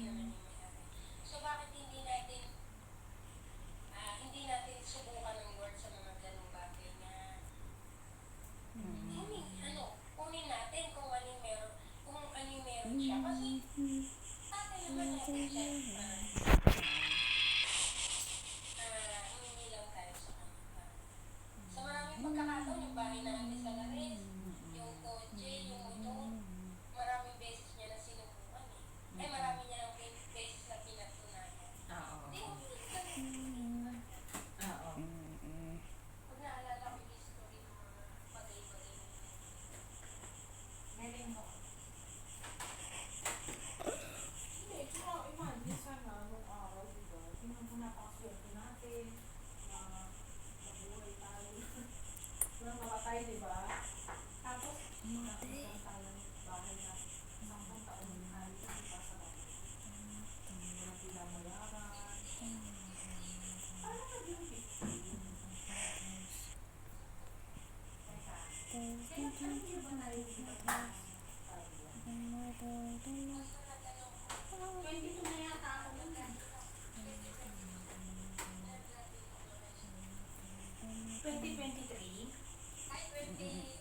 naman yung may-ari. So bakit hindi natin subukan ng Lord sa mga ganung bagay na kunin natin kung ano yung meron siya. Kasi tatay naman natin siya. Humingi lang tayo sa kanya. Sa maraming pagkakataon, yung bahay natin sa Lares, yung kotse, yung motor, maraming beses niya na sinubukan eh. Ay, marami niya lang beses na pinatunayan. Hindi mo pinagdamit. Oo. Pag naalala ko yung history ng mga bagay-bagay na yun. Meron mo. Hindi, tsaka imagine sana nung araw, diba? Tingnan mo napakaswerte natin na nabuhay tayo. Walang nakatay, diba? Tapos, nakasang tayo ng bahay na 10 taon ng halos, diba? Sa bahay. Walang pinamayaran. Parang naging 15. Teka, kailan niyo ba narinig na sabi yan? 22 na yata ako nun eh. 2023? Ay, 2003.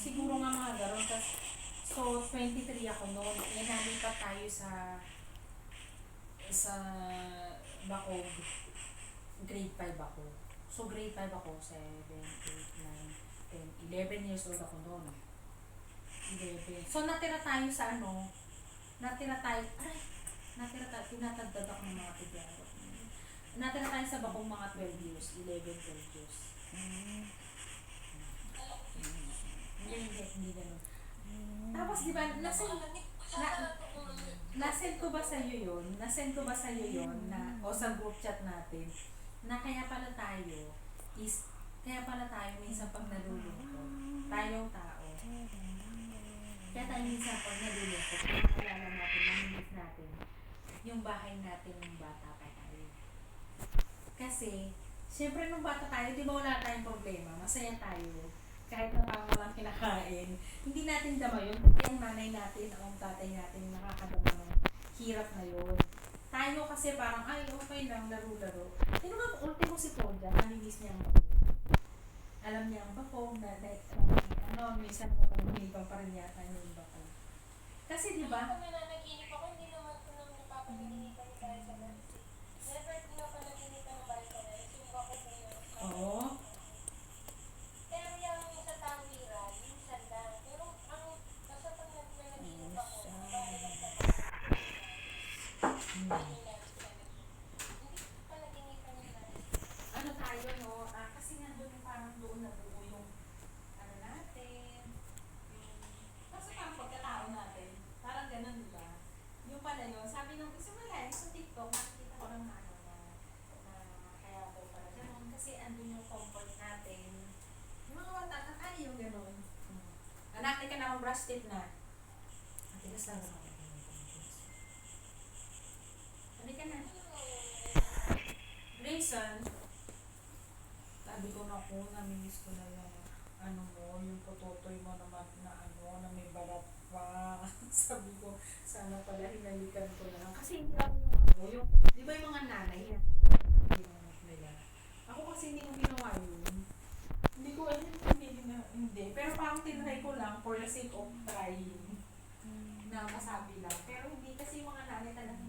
Siguro nga mga garon. So, 23 ako noon. Eh, nalipat tayo sa Bacog. Grade 5 ako. So, grade 5 ako. 7, 8, 9, 10, 11 years old ako noon. 11. So, natira tayo sa tinatagdad ako ng mga tigyaro. Natira tayo sa Bacog mga 12 years. 11, 12 years. Hindi ganun. Tapos, di ba, nasend ko ba sa'yo yun? Nasend ko ba sa'yo yun na, o sa group chat natin, na kaya pala tayo minsan pag nalulungkot, tayong tao. Kaya tayo minsan pag nalulungkot, naalala natin, namimiss natin yung bahay natin ng bata pa tayo. Kasi, syempre nung bata tayo, di ba wala tayong problema, masaya tayo. Kahit na parang walang kinakain, hindi natin dama yun. Hindi ang nanay natin, ang tatay natin, nakakadama ng hirap na yun. Tayo kasi parang, ay, okay lang, laro-laro. Pero nga, ultimo si Tonja, namimiss niya ang Bacog. Alam niya ang Bacog, minsan pag-umibang pa rin yata yung Bacog. Kasi di ba? Pag nananaginip ako, hindi naman ko naman napapaginipan ni Bahay sa Lares. Never din ako nanaginipan ng Bahay sa Lares. Yung Bacog na yun. Oo. Pero yung sa Tawiran, minsan lang. Pero basta pag nanaginip ako, bahay lang sa Bahay. Hindi panaginipan ni Lares. Ano tayo, no? Kasi nga doon parang doon nabuo yung ano natin, yung kasi parang pagkatao natin, parang ganun, di ba? Yung pala yun, sabi nung isa wala, sa TikTok, nakikita ko lang na kaya daw pala ganun, kasi andun yung comfort natin. Yung mga wata, ay yung ganun. Anak, di ka na brush teeth na. Matigas lang ako. Hindi ka na. Grayson, sabi ko na po, namimiss ko na yung yung pototoy mo naman na may balat pa. Sabi ko, sana pala hinalikan ko na lang. Kasi hindi ako di ba yung mga nanay yan? Nila. Ako kasi hindi ko ginawa yun. Hindi ko alam, hindi. Pero parang tinry ko lang for the sake of trying. Na masabi lang. Pero hindi kasi yung mga nanay talaga